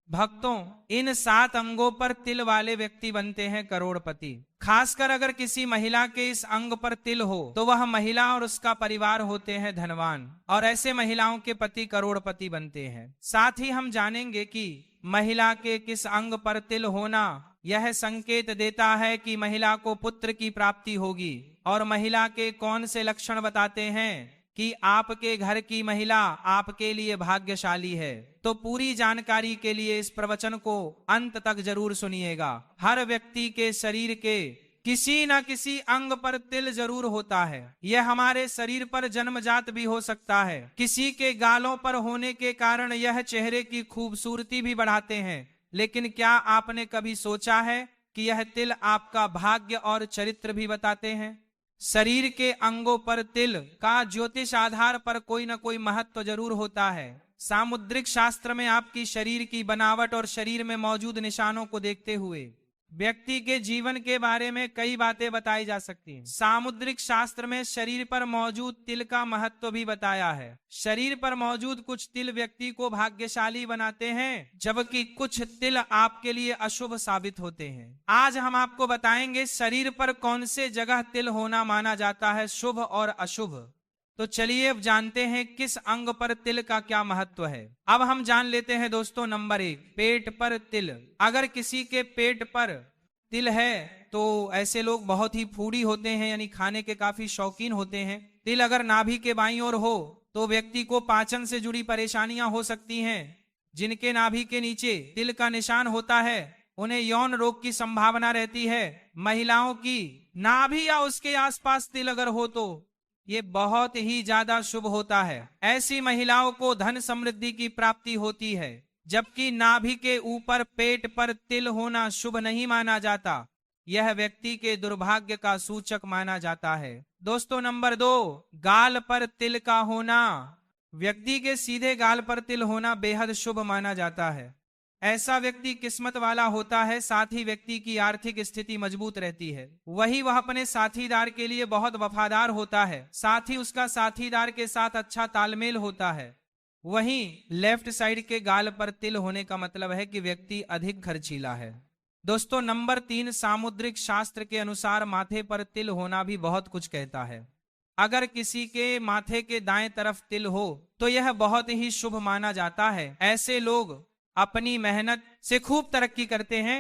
भक्तों, इन 7 अंगों पर तिल वाले व्यक्ति बनते हैं करोड़पति। खासकर अगर किसी महिला के इस अंग पर तिल हो तो वह महिला और उसका परिवार होते हैं धनवान, और ऐसे महिलाओं के पति करोड़पति बनते हैं। साथ ही हम जानेंगे कि महिला के किस अंग पर तिल होना यह संकेत देता है कि महिला को पुत्र की प्राप्ति होगी, और महिला के कौन से लक्षण बताते हैं कि आपके घर की महिला आपके लिए भाग्यशाली है। तो पूरी जानकारी के लिए इस प्रवचन को अंत तक जरूर सुनिएगा। हर व्यक्ति के शरीर के किसी न किसी अंग पर तिल जरूर होता है। यह हमारे शरीर पर जन्मजात भी हो सकता है। किसी के गालों पर होने के कारण यह चेहरे की खूबसूरती भी बढ़ाते हैं। लेकिन क्या आपने कभी सोचा है कि यह तिल आपका भाग्य और चरित्र भी बताते हैं? शरीर के अंगों पर तिल का ज्योतिष आधार पर कोई न कोई महत्व जरूर होता है। सामुद्रिक शास्त्र में आपकी शरीर की बनावट और शरीर में मौजूद निशानों को देखते हुए व्यक्ति के जीवन के बारे में कई बातें बताई जा सकती हैं। सामुद्रिक शास्त्र में शरीर पर मौजूद तिल का महत्व भी बताया है। शरीर पर मौजूद कुछ तिल व्यक्ति को भाग्यशाली बनाते हैं, जबकि कुछ तिल आपके लिए अशुभ साबित होते हैं। आज हम आपको बताएंगे शरीर पर कौन से जगह तिल होना माना जाता है शुभ और अशुभ। तो चलिए अब जानते हैं किस अंग पर तिल का क्या महत्व है। अब हम जान लेते हैं दोस्तों, नंबर 1, पेट पर तिल। अगर किसी के पेट पर तिल है तो ऐसे लोग बहुत ही फूडी होते हैं, यानी खाने के काफी शौकीन होते हैं। तिल अगर नाभि के बाईं ओर हो तो व्यक्ति को पाचन से जुड़ी परेशानियां हो सकती हैं। जिनके नाभि के नीचे तिल का निशान होता है उन्हें यौन रोग की संभावना रहती है। महिलाओं की नाभि या उसके आसपास तिल अगर हो तो ये बहुत ही ज्यादा शुभ होता है। ऐसी महिलाओं को धन समृद्धि की प्राप्ति होती है, जबकि नाभि के ऊपर पेट पर तिल होना शुभ नहीं माना जाता। यह व्यक्ति के दुर्भाग्य का सूचक माना जाता है। दोस्तों नंबर 2, गाल पर तिल का होना। व्यक्ति के सीधे गाल पर तिल होना बेहद शुभ माना जाता है। ऐसा व्यक्ति किस्मत वाला होता है, साथ ही व्यक्ति की आर्थिक स्थिति मजबूत रहती है। वही वह अपने साथीदार के लिए बहुत वफादार होता है, साथ ही उसका साथीदार के साथ अच्छा तालमेल होता है। वहीं लेफ्ट साइड के गाल पर तिल होने का मतलब है कि व्यक्ति अधिक खर्चीला है। दोस्तों नंबर 3, सामुद्रिक शास्त्र के अनुसार माथे पर तिल होना भी बहुत कुछ कहता है। अगर किसी के माथे के दाएं तरफ तिल हो तो यह बहुत ही शुभ माना जाता है। ऐसे लोग अपनी मेहनत से खूब तरक्की करते हैं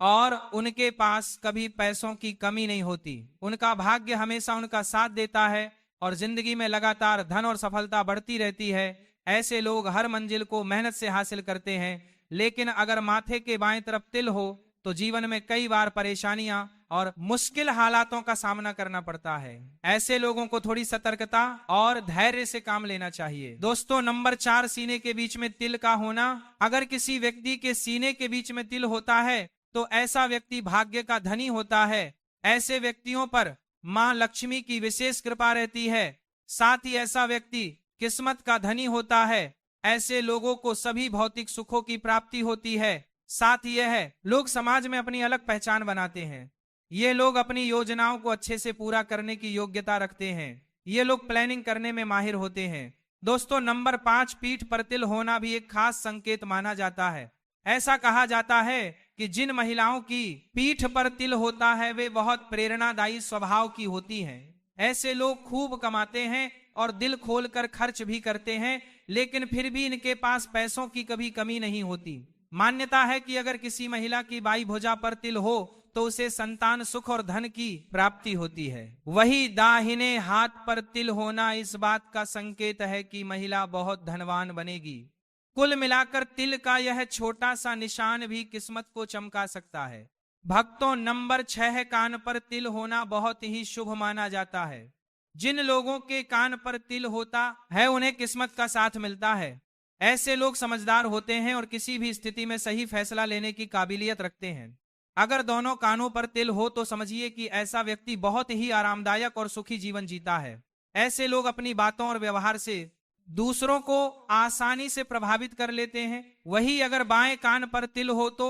और उनके पास कभी पैसों की कमी नहीं होती। उनका भाग्य हमेशा उनका साथ देता है और जिंदगी में लगातार धन और सफलता बढ़ती रहती है। ऐसे लोग हर मंजिल को मेहनत से हासिल करते हैं। लेकिन अगर माथे के बाएं तरफ तिल हो तो जीवन में कई बार परेशानियां और मुश्किल हालातों का सामना करना पड़ता है। ऐसे लोगों को थोड़ी सतर्कता और धैर्य से काम लेना चाहिए। दोस्तों नंबर 4, सीने के बीच में तिल का होना। अगर किसी व्यक्ति के सीने के बीच में तिल होता है तो ऐसा व्यक्ति भाग्य का धनी होता है। ऐसे व्यक्तियों पर मां लक्ष्मी की विशेष कृपा रहती है। साथ ही ऐसा व्यक्ति किस्मत का धनी होता है। ऐसे लोगों को सभी भौतिक सुखों की प्राप्ति होती है। साथ ही यह लोग समाज में अपनी अलग पहचान बनाते हैं। ये लोग अपनी योजनाओं को अच्छे से पूरा करने की योग्यता रखते हैं। ये लोग प्लानिंग करने में माहिर होते हैं। दोस्तों नंबर 5, पीठ पर तिल होना भी एक खास संकेत माना जाता है। ऐसा कहा जाता है कि जिन महिलाओं की पीठ पर तिल होता है वे बहुत प्रेरणादायी स्वभाव की होती हैं। ऐसे लोग खूब कमाते हैं और दिल खोलकर खर्च भी करते हैं, लेकिन फिर भी इनके पास पैसों की कभी कमी नहीं होती। मान्यता है कि अगर किसी महिला की बाई भुजा पर तिल हो तो उसे संतान सुख और धन की प्राप्ति होती है। वही दाहिने हाथ पर तिल होना इस बात का संकेत है कि महिला बहुत धनवान बनेगी। कुल मिलाकर तिल का यह छोटा सा निशान भी किस्मत को चमका सकता है। भक्तों नंबर 6, कान पर तिल होना बहुत ही शुभ माना जाता है। जिन लोगों के कान पर तिल होता है उन्हें किस्मत का साथ मिलता है। ऐसे लोग समझदार होते हैं और किसी भी स्थिति में सही फैसला लेने की काबिलियत रखते हैं। अगर दोनों कानों पर तिल हो तो समझिए कि ऐसा व्यक्ति बहुत ही आरामदायक और सुखी जीवन जीता है। ऐसे लोग अपनी बातों और व्यवहार से दूसरों को आसानी से प्रभावित कर लेते हैं। वही अगर बाएं कान पर तिल हो तो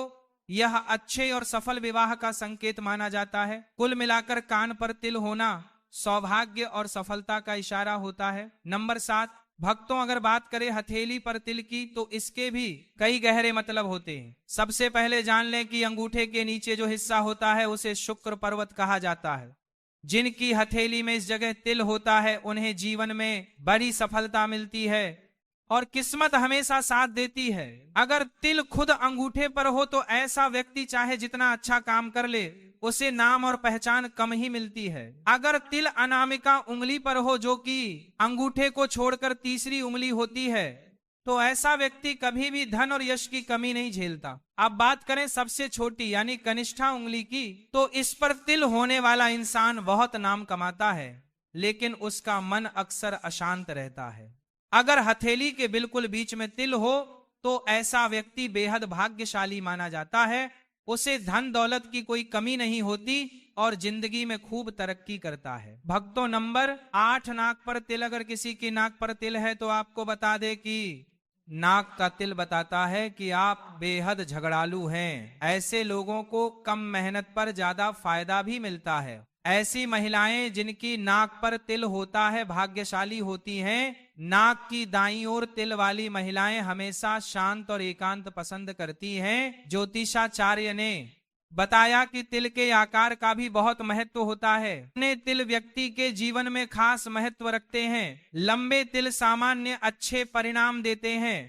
यह अच्छे और सफल विवाह का संकेत माना जाता है। कुल मिलाकर कान पर तिल होना सौभाग्य और सफलता का इशारा होता है। नंबर 7, भक्तों, अगर बात करें हथेली पर तिल की तो इसके भी कई गहरे मतलब होते हैं। सबसे पहले जान लें कि अंगूठे के नीचे जो हिस्सा होता है उसे शुक्र पर्वत कहा जाता है। जिनकी हथेली में इस जगह तिल होता है उन्हें जीवन में बड़ी सफलता मिलती है और किस्मत हमेशा साथ देती है। अगर तिल खुद अंगूठे पर हो तो ऐसा व्यक्ति चाहे जितना अच्छा काम कर ले उसे नाम और पहचान कम ही मिलती है। अगर तिल अनामिका उंगली पर हो, जो कि अंगूठे को छोड़कर तीसरी उंगली होती है, तो ऐसा व्यक्ति कभी भी धन और यश की कमी नहीं झेलता। अब बात करें सबसे छोटी यानी कनिष्ठा उंगली की, तो इस पर तिल होने वाला इंसान बहुत नाम कमाता है, लेकिन उसका मन अक्सर अशांत रहता है। अगर हथेली के बिल्कुल बीच में तिल हो तो ऐसा व्यक्ति बेहद भाग्यशाली माना जाता है। उसे धन दौलत की कोई कमी नहीं होती और जिंदगी में खूब तरक्की करता है। भक्तों, नंबर 8, नाक पर तिल। अगर किसी की नाक पर तिल है तो आपको बता दे कि नाक का तिल बताता है कि आप बेहद झगड़ालू हैं। ऐसे लोगों को कम मेहनत पर ज्यादा फायदा भी मिलता है। ऐसी महिलाएं जिनकी नाक पर तिल होता है भाग्यशाली होती हैं। नाक की दाईं ओर तिल वाली महिलाएं हमेशा शांत और एकांत पसंद करती हैं। ज्योतिषाचार्य ने बताया कि तिल के आकार का भी बहुत महत्व होता है। अपने तिल व्यक्ति के जीवन में खास महत्व रखते हैं। लंबे तिल सामान्य अच्छे परिणाम देते हैं।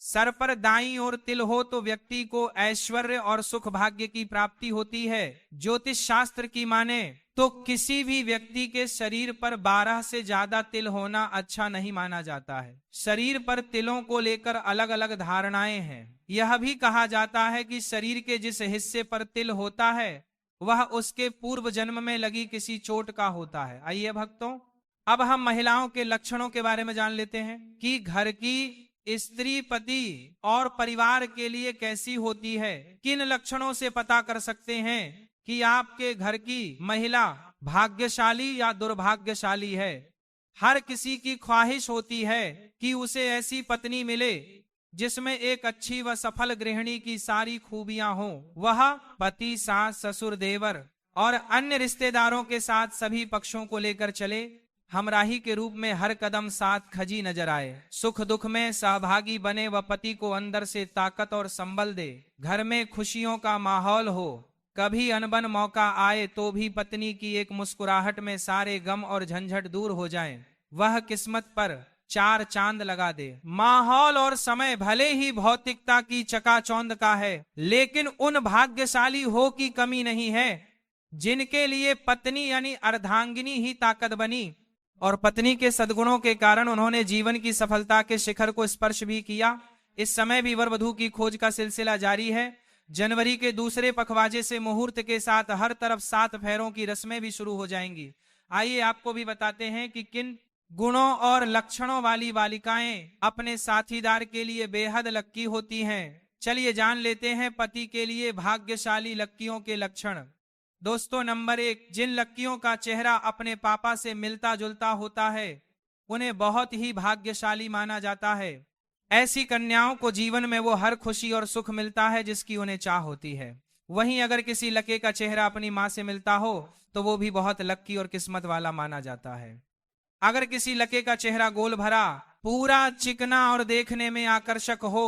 सर पर दाईं ओर तिल हो तो व्यक्ति को ऐश्वर्य और सुख भाग्य की प्राप्ति होती है। ज्योतिष शास्त्र की माने तो किसी भी व्यक्ति के शरीर पर 12 से ज्यादा तिल होना अच्छा नहीं माना जाता है। शरीर पर तिलों को लेकर अलग अलग धारणाएं हैं। यह भी कहा जाता है कि शरीर के जिस हिस्से पर तिल होता है वह उसके पूर्व जन्म में लगी किसी चोट का होता है। आइए भक्तों, अब हम महिलाओं के लक्षणों के बारे में जान लेते हैं कि घर की स्त्री पति और परिवार के लिए कैसी होती है। किन लक्षणों से पता कर सकते हैं कि आपके घर की महिला भाग्यशाली या दुर्भाग्यशाली है। हर किसी की ख्वाहिश होती है कि उसे ऐसी पत्नी मिले जिसमें एक अच्छी व सफल गृहिणी की सारी खूबियां हों। वह पति, सास, ससुर, देवर और अन्य रिश्तेदारों के साथ सभी पक्षों को लेकर चले। हमराही के रूप में हर कदम साथ खजी नजर आए। सुख दुख में सहभागी बने व पति को अंदर से ताकत और संबल दे। घर में खुशियों का माहौल हो। कभी अनबन मौका आए तो भी पत्नी की एक मुस्कुराहट में सारे गम और झंझट दूर हो जाएं। वह किस्मत पर 4 चांद लगा दे। माहौल और समय भले ही भौतिकता की चकाचौंध का है, लेकिन उन भाग्यशाली हो की कमी नहीं है जिनके लिए पत्नी यानी अर्धांगिनी ही ताकत बनी और पत्नी के सद्गुणों के कारण उन्होंने जीवन की सफलता के शिखर को स्पर्श भी किया। इस समय भी वर वधू की खोज का सिलसिला जारी है। जनवरी के दूसरे पखवाजे से मुहूर्त के साथ हर तरफ 7 फेरों की रस्में भी शुरू हो जाएंगी। आइए आपको भी बताते हैं कि किन गुणों और लक्षणों वाली बालिकाएं अपने साथीदार के लिए बेहद लक्की होती हैं। चलिए जान लेते हैं पति के लिए भाग्यशाली लक्कियों के लक्षण। दोस्तों, नंबर 1, जिन लक्कियों का चेहरा अपने पापा से मिलता जुलता होता है उन्हें बहुत ही भाग्यशाली माना जाता है। ऐसी कन्याओं को जीवन में वो हर खुशी और सुख मिलता है जिसकी उन्हें चाह होती है। वहीं अगर किसी लड़के का चेहरा अपनी माँ से मिलता हो तो वो भी बहुत लक्की और किस्मत वाला माना जाता है। अगर किसी लड़के का चेहरा गोल भरा, पूरा चिकना और देखने में आकर्षक हो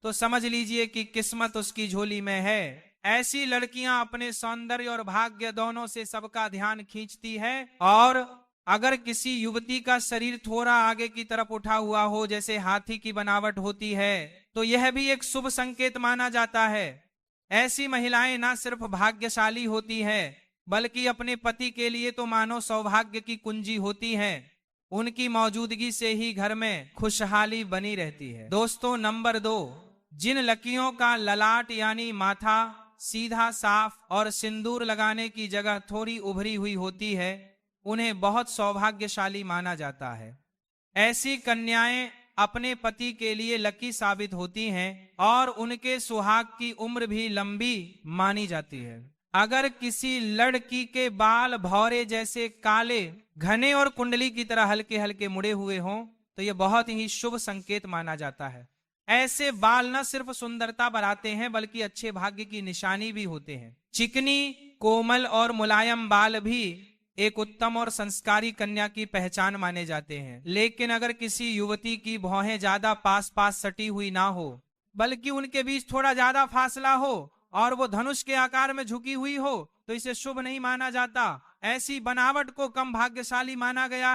तो समझ लीजिए कि किस्मत उसकी झोली में है। ऐसी लड़कियां अपने सौंदर्य और भाग्य दोनों से सबका ध्यान खींचती है। और अगर किसी युवती का शरीर थोड़ा आगे की तरफ उठा हुआ हो, जैसे हाथी की बनावट होती है, तो यह भी एक शुभ संकेत माना जाता है। ऐसी महिलाएं ना सिर्फ भाग्यशाली होती हैं, बल्कि अपने पति के लिए तो मानो सौभाग्य की कुंजी होती हैं। उनकी मौजूदगी से ही घर में खुशहाली बनी रहती है। दोस्तों, नंबर 2, जिन लड़कियों का ललाट यानी माथा सीधा साफ और सिंदूर लगाने की जगह थोड़ी उभरी हुई होती है उन्हें बहुत सौभाग्यशाली माना जाता है। ऐसी कन्याएं अपने पति के लिए लकी साबित होती हैं और उनके सुहाग की उम्र भी लंबी मानी जाती है। अगर किसी लड़की के बाल भौरे जैसे काले, घने और कुंडली की तरह हल्के हल्के मुड़े हुए हों तो यह बहुत ही शुभ संकेत माना जाता है। ऐसे बाल न सिर्फ सुंदरता बढ़ाते हैं बल्कि अच्छे भाग्य की निशानी भी होते हैं। चिकनी, कोमल और मुलायम बाल भी एक उत्तम और संस्कारी कन्या की पहचान माने जाते हैं। लेकिन अगर किसी युवती की भौहें ज्यादा पास पास सटी हुई ना हो, बल्कि उनके बीच थोड़ा ज्यादा फासला हो और वो धनुष के आकार में झुकी हुई हो, तो इसे शुभ नहीं माना जाता। ऐसी बनावट को कम भाग्यशाली माना गया है।